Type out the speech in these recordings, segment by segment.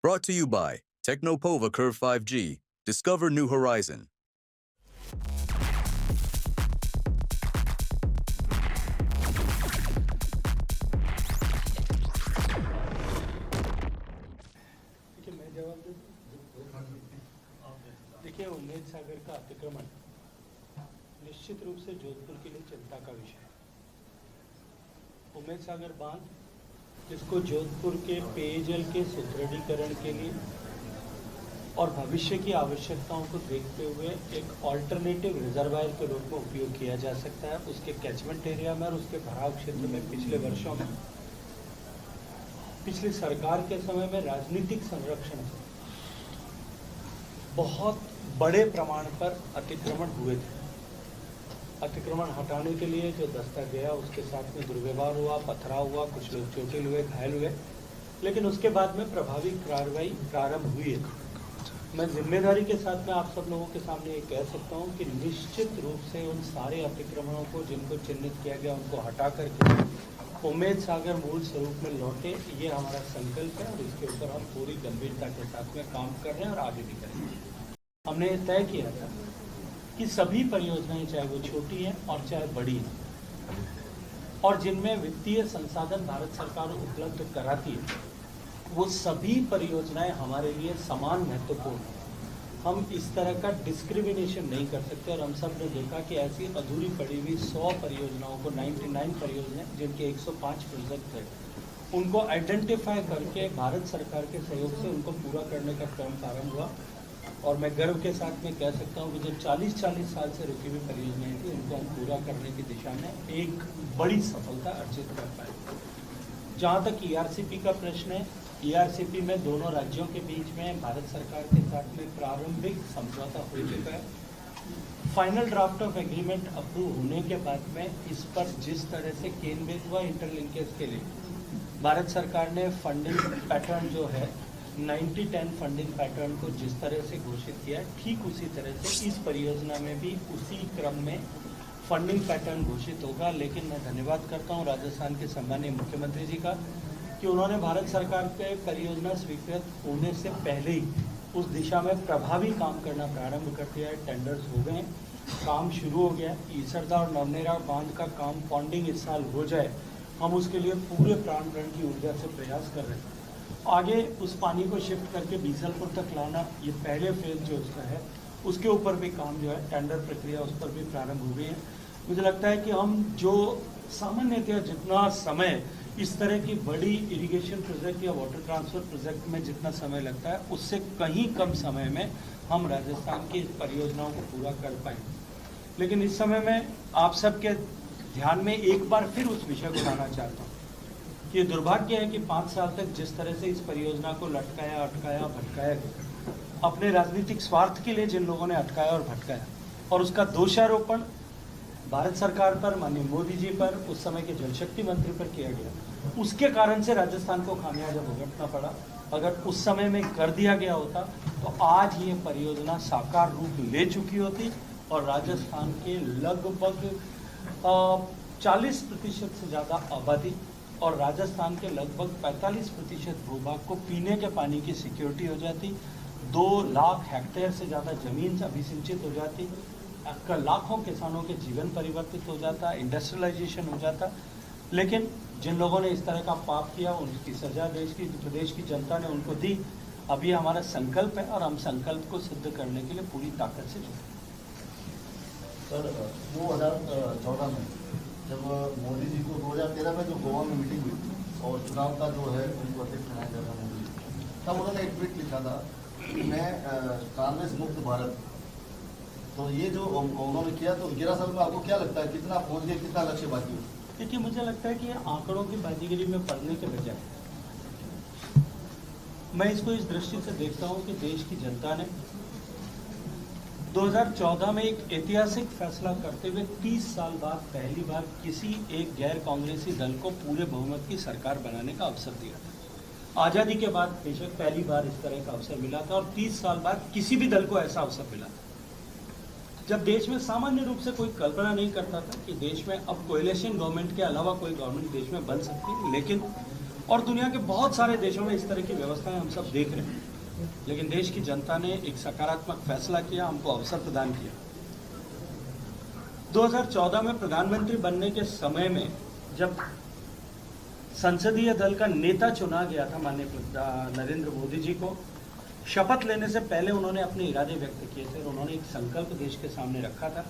Brought to you by Technopova Curve 5G. Discover new horizon. देखिए, उम्मेद सागर का अतिक्रमण निश्चित रूप से जोधपुर के लिए चिंता का विषय है। उम्मेद सागर बांध, जिसको जोधपुर के पेयजल के सुदृढ़ीकरण के लिए और भविष्य की आवश्यकताओं को देखते हुए एक ऑल्टरनेटिव रिजर्वायर के रूप में उपयोग किया जा सकता है। उसके कैचमेंट एरिया में और उसके भराव क्षेत्र में पिछले वर्षों में, पिछली सरकार के समय में राजनीतिक संरक्षण से बहुत बड़े प्रमाण पर अतिक्रमण हुए थे। अतिक्रमण हटाने के लिए जो दस्ता गया, उसके साथ में दुर्व्यवहार हुआ, पथराव हुआ, कुछ लोग चोटिल हुए, घायल हुए, लेकिन उसके बाद में प्रभावी कार्रवाई प्रारंभ हुई है। मैं जिम्मेदारी के साथ में आप सब लोगों के सामने ये कह सकता हूँ कि निश्चित रूप से उन सारे अतिक्रमणों को जिनको चिन्हित किया गया उनको हटा करके उम्मेद सागर मूल स्वरूप में लौटे, ये हमारा संकल्प है और इसके ऊपर हम पूरी गंभीरता के साथ में काम कर रहे हैं और आगे भी करेंगे। हमने तय किया था कि सभी परियोजनाएं, चाहे वो छोटी हैं और चाहे बड़ी हैं, और जिनमें वित्तीय संसाधन भारत सरकार उपलब्ध कराती है, वो सभी परियोजनाएं हमारे लिए समान महत्वपूर्ण हैं। हम इस तरह का डिस्क्रिमिनेशन नहीं कर सकते और हम सब ने देखा कि ऐसी अधूरी पड़ी हुई 100 परियोजनाओं को, 99 परियोजनाएं जिनके 105 प्रोजेक्ट थे, उनको आइडेंटिफाई करके भारत सरकार के सहयोग से उनको पूरा करने का क्रम प्रारंभ हुआ। और मैं गर्व के साथ में कह सकता हूँ कि जो 40-40 साल से रुकी हुई परियोजनाएं थी, उनको हम पूरा करने की दिशा में एक बड़ी सफलता अर्जित कर पाए। जहाँ तक ERCP का प्रश्न है, ERCP में दोनों राज्यों के बीच में भारत सरकार के साथ में प्रारंभिक समझौता हो चुका है। Final draft of agreement approve होने के बाद में इस पर जिस तरह से केनबेस व इंटरलिंकेज के लिए भारत सरकार ने फंडिंग पैटर्न जो है 90-10 फंडिंग पैटर्न को जिस तरह से घोषित किया, ठीक उसी तरह से इस परियोजना में भी उसी क्रम में फंडिंग पैटर्न घोषित होगा। लेकिन मैं धन्यवाद करता हूं राजस्थान के सम्मानीय मुख्यमंत्री जी का कि उन्होंने भारत सरकार पे परियोजना स्वीकृत होने से पहले ही उस दिशा में प्रभावी काम करना प्रारंभ कर दिया है। टेंडर्स हो गए, काम शुरू हो गया। ईसरदा और नवनेरा बांध का काम फंडिंग इस साल हो जाए, हम उसके लिए पूरे प्राणपण की ऊर्जा से प्रयास कर रहे हैं। आगे उस पानी को शिफ्ट करके बीसलपुर तक लाना, ये पहले फेज जो उसका है, उसके ऊपर भी काम जो है, टेंडर प्रक्रिया उस पर भी प्रारंभ हो गई है। मुझे लगता है कि हम जो सामान्यतः जितना समय इस तरह की बड़ी इरिगेशन प्रोजेक्ट या वाटर ट्रांसफर प्रोजेक्ट में जितना समय लगता है, उससे कहीं कम समय में हम राजस्थान की परियोजनाओं को पूरा कर पाएंगे। लेकिन इस समय में आप सबके ध्यान में एक बार फिर उस विषय को लाना चाहता हूँ कि ये दुर्भाग्य है कि 5 साल तक जिस तरह से इस परियोजना को लटकाया, अटकाया, भटकाया गया, अपने राजनीतिक स्वार्थ के लिए जिन लोगों ने अटकाया और भटकाया, और उसका दोषारोपण भारत सरकार पर, माननीय मोदी जी पर, उस समय के जल शक्ति मंत्री पर किया गया, उसके कारण से राजस्थान को खामियाजा भुगतना पड़ा। अगर उस समय में कर दिया गया होता तो आज ये परियोजना साकार रूप ले चुकी होती और राजस्थान के लगभग 40% से ज़्यादा आबादी और राजस्थान के लगभग 45% भूभाग को पीने के पानी की सिक्योरिटी हो जाती। 2 लाख हेक्टेयर से ज़्यादा जमीन अभिसिंचित हो जाती, लाखों किसानों के जीवन परिवर्तित हो जाता, इंडस्ट्रियलाइजेशन हो जाता। लेकिन जिन लोगों ने इस तरह का पाप किया, उनकी सजा प्रदेश की जनता ने उनको दी। अभी हमारा संकल्प है और हम संकल्प को सिद्ध करने के लिए पूरी ताकत से जुटे। सर, 2014 में जब मोदी जी को 2013 में जो गोवा में मीटिंग हुई थी और चुनाव का जो है उनको अध्यक्ष बनाया जा रहा मोदी जी, तब उन्होंने एक ट्वीट लिखा था कि मैं कांग्रेस मुक्त भारत। तो ये जो उन्होंने किया, तो 11 साल में आपको क्या लगता है कितना पहुंच गए, कितना लक्ष्य बाकी हो? देखिए, मुझे लगता है कि ये आंकड़ों की बाजीगरी में पढ़ने के बजाय मैं इसको इस दृष्टि से देखता हूं कि देश की जनता ने 2014 में एक ऐतिहासिक फैसला करते हुए 30 साल बाद पहली बार किसी एक गैर कांग्रेसी दल को पूरे बहुमत की सरकार बनाने का अवसर दिया था। आज़ादी के बाद बेशक पहली बार इस तरह का अवसर मिला था और 30 साल बाद किसी भी दल को ऐसा अवसर मिला था, जब देश में सामान्य रूप से कोई कल्पना नहीं करता था कि देश में अब कोएलिशन गवर्नमेंट के अलावा कोई गवर्नमेंट देश में बन सकती है। लेकिन और दुनिया के बहुत सारे देशों में इस तरह की व्यवस्थाएं हम सब देख रहे हैं, लेकिन देश की जनता ने एक सकारात्मक फैसला किया, हमको अवसर प्रदान किया। 2014 में प्रधानमंत्री बनने के समय में जब संसदीय दल का नेता चुना गया था माननीय नरेंद्र मोदी जी को, शपथ लेने से पहले उन्होंने अपने इरादे व्यक्त किए थे और उन्होंने एक संकल्प देश के सामने रखा था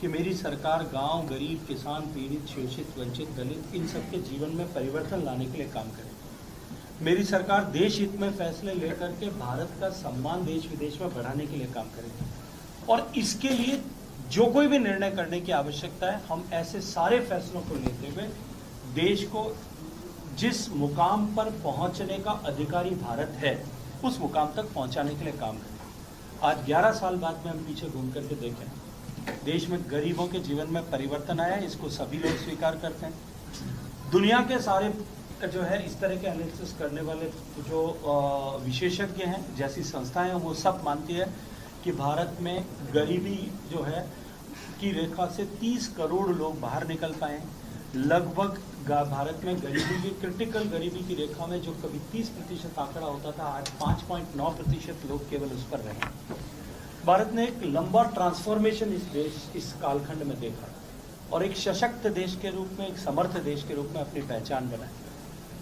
कि मेरी सरकार गांव, गरीब, किसान, पीड़ित, शोषित, वंचित, दलित इन सबके जीवन में परिवर्तन लाने के लिए काम करेगी। मेरी सरकार देश हित में फैसले लेकर के भारत का सम्मान देश विदेश में बढ़ाने के लिए काम करेगी और इसके लिए जो कोई भी निर्णय करने की आवश्यकता है, हम ऐसे सारे फैसलों को लेते हुए देश को जिस मुकाम पर पहुंचने का अधिकारी भारत है उस मुकाम तक पहुंचाने के लिए काम करें। आज 11 साल बाद में हम पीछे घूम करके देखें, देश में गरीबों के जीवन में परिवर्तन आया, इसको सभी लोग स्वीकार करते हैं। दुनिया के सारे जो है इस तरह के एनालिसिस करने वाले जो विशेषज्ञ हैं, जैसी संस्थाएं हैं, वो सब मानती है कि भारत में गरीबी जो है की रेखा से 30 करोड़ लोग बाहर निकल पाए। लगभग भारत में गरीबी की क्रिटिकल गरीबी की रेखा में जो कभी 30% आंकड़ा होता था, आज 5.9% लोग केवल उस पर रहे। भारत ने एक लंबा ट्रांसफॉर्मेशन इस कालखंड में देखा और एक सशक्त देश के रूप में, एक समर्थ देश के रूप में अपनी पहचान बनाई।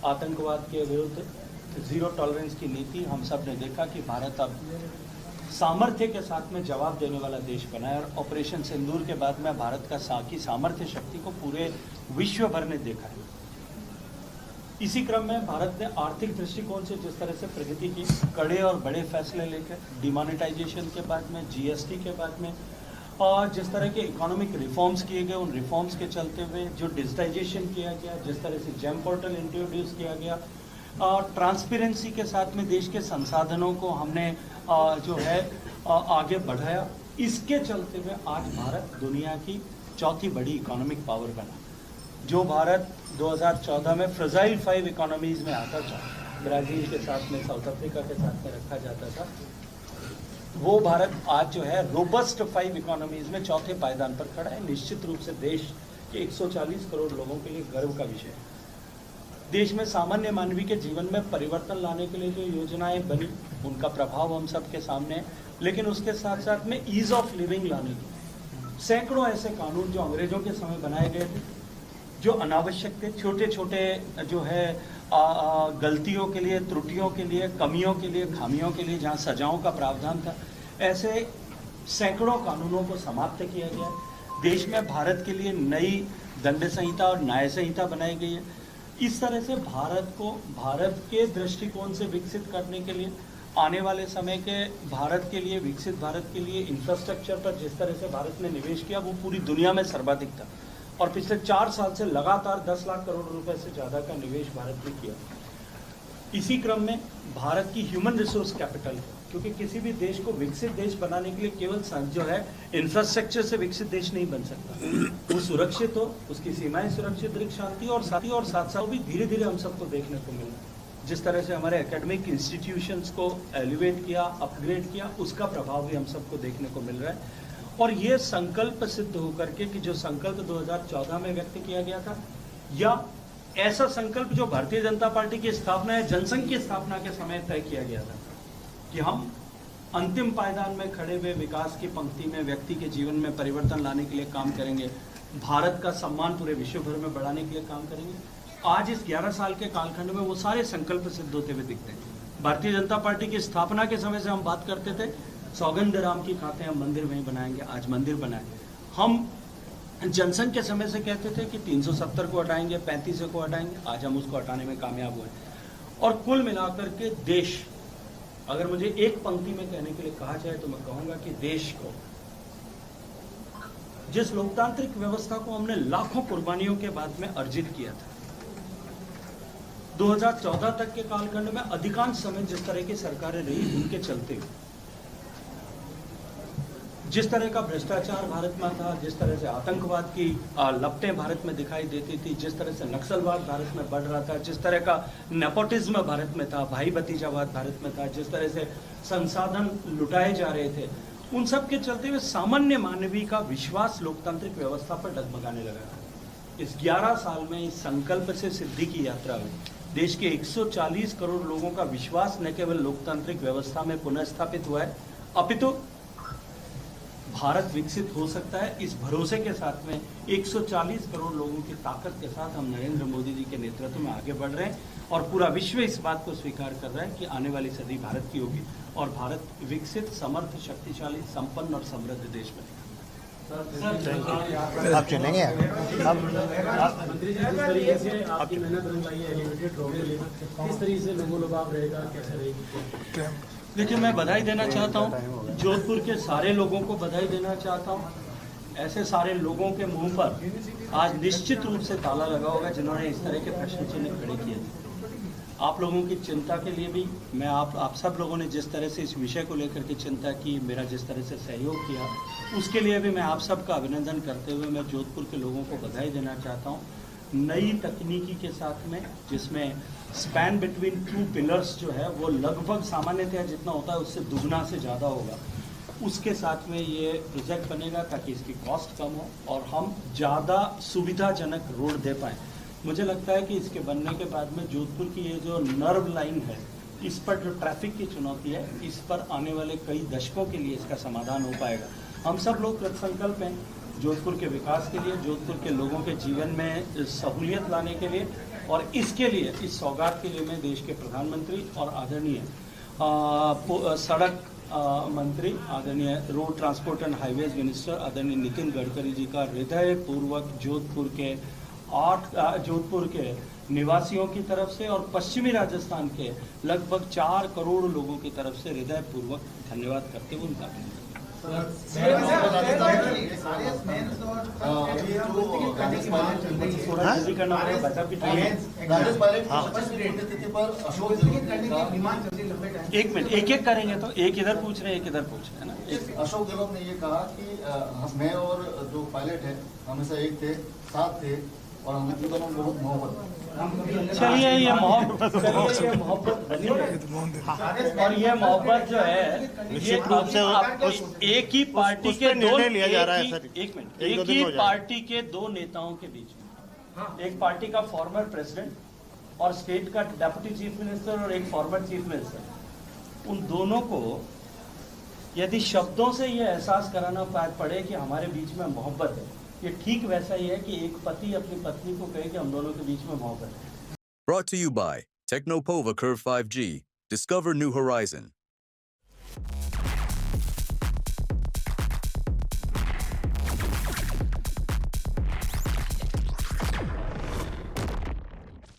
आतंकवाद के विरुद्ध जीरो टॉलरेंस की नीति, हम सब ने देखा कि भारत अब सामर्थ्य के साथ में जवाब देने वाला देश बना है और ऑपरेशन सिंदूर के बाद में भारत की सामर्थ्य शक्ति को पूरे विश्व भर ने देखा है। इसी क्रम में भारत ने आर्थिक दृष्टिकोण से जिस तरह से प्रगति की, कड़े और बड़े फैसले लेकर, डिमोनेटाइजेशन के बाद में, जीएसटी के बाद में, और जिस तरह के इकोनॉमिक रिफॉर्म्स किए गए, उन रिफॉर्म्स के चलते हुए जो डिजिटाइजेशन किया गया, जिस तरह से जेम पोर्टल इंट्रोड्यूस किया गया और ट्रांसपेरेंसी के साथ में देश के संसाधनों को हमने जो है आगे बढ़ाया, इसके चलते हुए आज भारत दुनिया की चौथी बड़ी इकोनॉमिक पावर बना। जो भारत 2014 में फ्रजाइल 5 इकोनॉमीज में आता था, ब्राज़ील के साथ में, साउथ अफ्रीका के साथ में रखा जाता था, वो भारत आज जो है रोबस्ट 5 इकोनॉमीज में चौथे पायदान पर खड़ा है। निश्चित रूप से देश के 140 करोड़ लोगों के लिए गर्व का विषय है। देश में सामान्य मानवी के जीवन में परिवर्तन लाने के लिए जो योजनाएं बनी, उनका प्रभाव हम सबके सामने है, लेकिन उसके साथ साथ में ईज ऑफ लिविंग लाने की सैकड़ों ऐसे कानून जो अंग्रेजों के समय बनाए गए थे, जो अनावश्यक थे, छोटे छोटे जो है गलतियों के लिए, त्रुटियों के लिए, कमियों के लिए, खामियों के लिए जहाँ सजाओं का प्रावधान था, ऐसे सैकड़ों कानूनों को समाप्त किया गया। देश में भारत के लिए नई दंड संहिता और न्याय संहिता बनाई गई है। इस तरह से भारत को भारत के दृष्टिकोण से विकसित करने के लिए, आने वाले समय के भारत के लिए, विकसित भारत के लिए इंफ्रास्ट्रक्चर पर जिस तरह से भारत ने निवेश किया वो पूरी दुनिया में सर्वाधिक था और पिछले 4 साल से लगातार 10 लाख करोड़ रुपए से ज़्यादा का निवेश भारत ने किया। इसी क्रम में भारत की ह्यूमन रिसोर्स कैपिटल, क्योंकि किसी भी देश को विकसित देश बनाने के लिए केवल जो है इंफ्रास्ट्रक्चर से विकसित देश नहीं बन सकता। वो सुरक्षित हो, उसकी सीमाएं सुरक्षित रख, शांति और साथ साथ भी धीरे धीरे हम सबको देखने को मिला। जिस तरह से हमारे एकेडमिक इंस्टीट्यूशंस को एलिवेट किया, अपग्रेड किया, उसका प्रभाव भी हम सबको देखने को मिल रहा है। और ये संकल्प सिद्ध होकर के कि जो संकल्प 2014 में व्यक्त किया गया था, या ऐसा संकल्प जो भारतीय जनता पार्टी की स्थापना या जनसंघ की स्थापना के समय तय किया गया था कि हम अंतिम पायदान में खड़े हुए विकास की पंक्ति में व्यक्ति के जीवन में परिवर्तन लाने के लिए काम करेंगे, भारत का सम्मान पूरे विश्व भर में बढ़ाने के लिए काम करेंगे। आज इस 11 साल के कालखंड में वो सारे संकल्प सिद्ध होते हुए दिखते हैं। भारतीय जनता पार्टी की स्थापना के समय से हम बात करते थे, सौगंध राम की खाते हम मंदिर वहीं बनाएंगे, आज मंदिर बनाए। हम जनसंघ के समय से कहते थे कि 370 को हटाएंगे, 35 को हटाएंगे, आज हम उसको हटाने में कामयाब हुए। और कुल मिलाकर के देश, अगर मुझे एक पंक्ति में कहने के लिए कहा जाए तो मैं कहूंगा कि देश को, जिस लोकतांत्रिक व्यवस्था को हमने लाखों कुर्बानियों के बाद में अर्जित किया था, 2014 तक के कालखंड में अधिकांश समय जिस तरह की सरकारें रही, उनके चलते जिस तरह का भ्रष्टाचार भारत में था, जिस तरह से आतंकवाद की लपटें भारत में दिखाई देती थी, जिस तरह से नक्सलवाद भारत में बढ़ रहा था, जिस तरह का नेपोटिज्म भारत में था, भाई भतीजावाद भारत में था, जिस तरह से संसाधन लुटाए जा रहे थे, उन सब के चलते हुए सामान्य मानवीय का विश्वास लोकतांत्रिक व्यवस्था पर डगमगाने लगा था। इस 11 साल में इस संकल्प से सिद्धि की यात्रा में देश के 140 करोड़ लोगों का विश्वास न केवल लोकतांत्रिक व्यवस्था में पुनः स्थापित हुआ है, अपितु भारत विकसित हो सकता है। इस भरोसे के साथ में 140 करोड़ लोगों की ताकत के साथ हम नरेंद्र मोदी जी के नेतृत्व में आगे बढ़ रहे हैं और पूरा विश्व इस बात को स्वीकार कर रहा है कि आने वाली सदी भारत की होगी और भारत विकसित, समर्थ, शक्तिशाली, संपन्न और समृद्ध देश बनेगा। आप चलेंगे अब मंत्री जी, जिस तरीके से आपकी मेहनत रंग लाई है एलिवेटेड रोड के लिए, किस तरीके से लोगों लगाव रहेगा, कैसे रहेगी? देखिए, मैं बधाई देना चाहता हूँ, जोधपुर के सारे लोगों को बधाई देना चाहता हूँ। ऐसे सारे लोगों के मुंह पर आज निश्चित रूप से ताला लगा होगा जिन्होंने इस तरह के प्रश्न चिन्ह खड़े किए थे। आप लोगों की चिंता के लिए भी मैं आप सब लोगों ने जिस तरह से इस विषय को लेकर के चिंता की, मेरा जिस तरह से सहयोग किया, उसके लिए भी मैं आप सबका अभिनंदन करते हुए मैं जोधपुर के लोगों को बधाई देना चाहता हूँ। नई तकनीकी के साथ में, जिसमें स्पैन बिटवीन 2 पिलर्स जो है वो लगभग सामान्यतः जितना होता है उससे दुगना से ज़्यादा होगा, उसके साथ में ये प्रोजेक्ट बनेगा ताकि इसकी कॉस्ट कम हो और हम ज़्यादा सुविधाजनक रोड दे पाएँ। मुझे लगता है कि इसके बनने के बाद में जोधपुर की ये जो नर्व लाइन है, इस पर जो ट्रैफिक की चुनौती है, इस पर आने वाले कई दशकों के लिए इसका समाधान हो पाएगा। हम सब लोग कृतसंकल्प हैं जोधपुर के विकास के लिए, जोधपुर के लोगों के जीवन में सहूलियत लाने के लिए, और इसके लिए, इस सौगात के लिए मैं देश के प्रधानमंत्री और आदरणीय सड़क मंत्री, आदरणीय road transport and highways minister आदरणीय नितिन गडकरी जी का हृदयपूर्वक जोधपुर के निवासियों की तरफ से और पश्चिमी राजस्थान के लगभग 4 करोड़ लोगों की तरफ से हृदयपूर्वक धन्यवाद करते हुए उनका एक मिनट, एक करेंगे तो एक इधर पूछ रहे हैं, एक इधर पूछ रहे हैं ना। अशोक गहलोत ने ये कहा कि मैं और जो पायलट है हमेशा एक थे, साथ थे और हम दोनों बहुत मोहब्बत। चलिए, ये मोहब्बत बनी है और ये मोहब्बत जो है ये रूप से आपको एक ही पार्टी के दो लिया जा रहा है सर। एक मिनट, एक ही पार्टी के 2 नेताओं के बीच में, एक पार्टी का फॉर्मर प्रेसिडेंट और स्टेट का डेप्यूटी चीफ मिनिस्टर और एक फॉर्मर चीफ मिनिस्टर, उन दोनों को यदि शब्दों से ये एहसास कराना पड़े कि हमारे बीच में मोहब्बत है, ये ठीक वैसा ही है कि एक पति अपनी पत्नी को कहे कि हम दोनों के बीच में मोहब्बत है। Brought to you by Technopova Curve 5G. Discover new horizon.